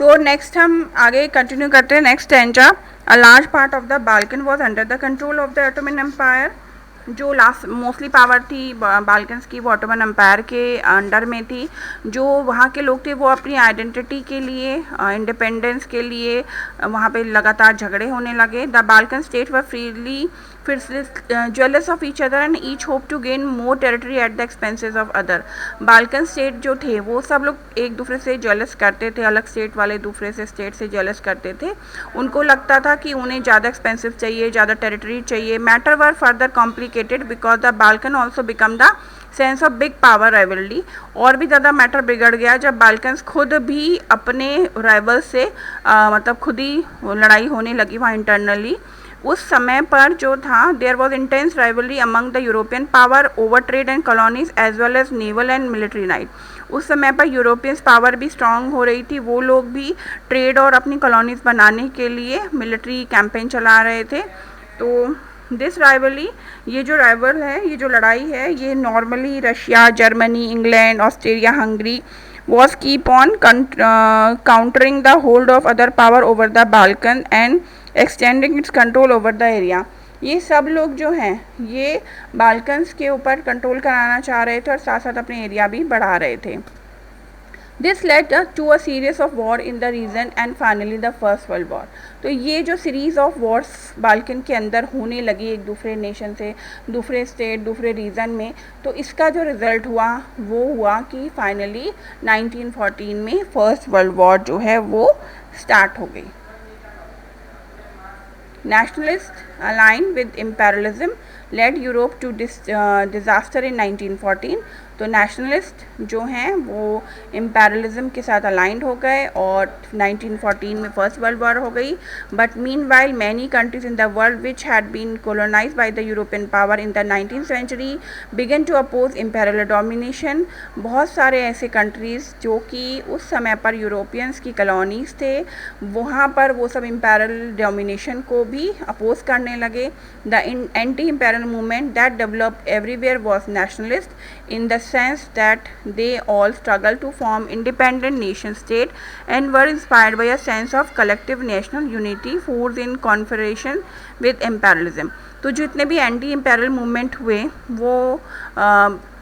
So next हम आगे continue करते हैं next stanza. A large part of the Balkan was under the control of the Ottoman Empire. जो last mostly power थी Balkans की वो ऑटोमन एम्पायर के अंडर में थी। जो वहाँ के लोग थे वो अपनी आइडेंटिटी के लिए, इंडिपेंडेंस के लिए वहाँ पे लगातार झगड़े होने लगे। The Balkan state were freely jealous of each other and each hope to gain more territory at the expenses of other। Balkan state जो थे वो सब लोग एक दूसरे से जेलस करते थे, अलग स्टेट वाले दूसरे से स्टेट से जेलस करते थे। उनको लगता था कि उन्हें ज़्यादा एक्सपेंसिव चाहिए, ज़्यादा टेरिटरी चाहिए। Matter were further complicated because the Balkan also become the sense of big power rivalry. और भी ज़्यादा मैटर बिगड़ गया जब बाल्कन्स खुद भी अपने राइवल से मतलब खुद ही लड़ाई होने लगी वहाँ इंटरनली। उस समय पर जो था there was intense rivalry among the European power over trade and colonies as well as naval and military might. उस समय पर यूरोपियंस पावर भी स्ट्रांग हो रही थी, वो लोग भी ट्रेड और अपनी कॉलोनीज बनाने के लिए मिलिट्री कैंपेन चला रहे थे। तो दिस राइवलरी, ये जो राइवल है, ये जो लड़ाई है, ये normally Russia, Germany, England, Australia, Hungary was keep on countering the hold of other power over the Balkan and extending its control over the area। ये सब लोग जो हैं ये बाल्कन्स के ऊपर कंट्रोल कराना चाह रहे थे और साथ साथ अपने एरिया भी बढ़ा रहे थे। This led to a series of war in the region and finally the First World War. तो ये जो सीरीज़ ऑफ वॉर्स बाल्कन के अंदर होने लगी एक दूसरे नेशन से, दूसरे स्टेट, दूसरे रीजन में, तो इसका जो रिज़ल्ट हुआ वो हुआ कि फाइनली 1914 में फर्स्ट वर्ल्ड वॉर जो है वो स्टार्ट हो गई। Nationalist align with imperialism led Europe to disaster in 1914। तो नेशनलिस्ट जो हैं वो इम्पेरियलिज्म के साथ अलाइंड हो गए और 1914 में फर्स्ट वर्ल्ड वॉर हो गई। But meanwhile many countries in the world which had been colonized by the European power in the 19th century began to oppose imperial domination। बहुत सारे ऐसे कंट्रीज़ जो कि उस समय पर यूरोपियंस की कॉलोनीज़ थे, वहाँ पर वो सब इम्पेरियल डोमिनेशन को भी अपोज करने लगे। The anti imperial movement that developed everywhere was nationalist in the sense that they all struggled to form independent nation state and were inspired by a sense of collective national unity forced in confederation with imperialism। तो जितने भी anti imperial movement हुए वो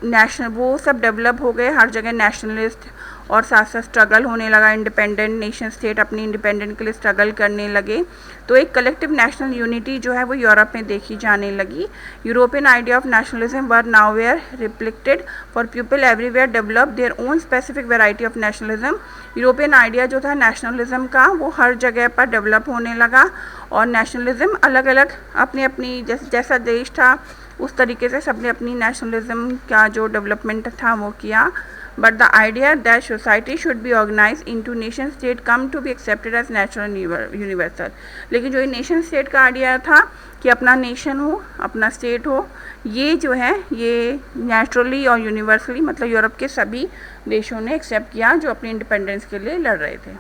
वो सब develop हो गए, हर जगह नेशनलिस्ट और साथ साथ स्ट्रगल होने लगा, इंडिपेंडेंट नेशन स्टेट अपनी इंडिपेंडेंट के लिए स्ट्रगल करने लगे। तो एक कलेक्टिव नेशनल यूनिटी जो है वो यूरोप में देखी जाने लगी। European idea of nationalism were now where reflected for people everywhere develop their own specific variety of nationalism. European idea जो था नेशनलिज्म का वो हर जगह पर डेवलप होने लगा और नेशनलिज्म अलग अलग अपनी अपनी जैसा देश था उस तरीके से सबने अपनी नेशनलिज्म का जो डेवलपमेंट था वो किया। But the idea that society should be organized into nation state come to be accepted as natural and universal। लेकिन जो ये नेशन स्टेट का आइडिया था कि अपना नेशन हो, अपना स्टेट हो, ये जो है ये नेचुरली और यूनिवर्सली मतलब यूरोप के सभी देशों ने एक्सेप्ट किया जो अपनी इंडिपेंडेंस के लिए लड़ रहे थे।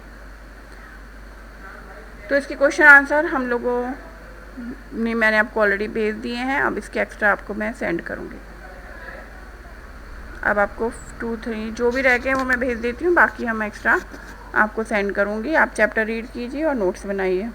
तो इसके क्वेश्चन आंसर हम लोगों ने मैंने आपको ऑलरेडी भेज दिए हैं, अब इसके एक्स्ट्रा आपको मैं सेंड करूँगी। अब आपको 2, 3 जो भी रह गए वो मैं भेज देती हूँ, बाकी हम एक्स्ट्रा आपको सेंड करूँगी। आप चैप्टर रीड कीजिए और नोट्स बनाइए।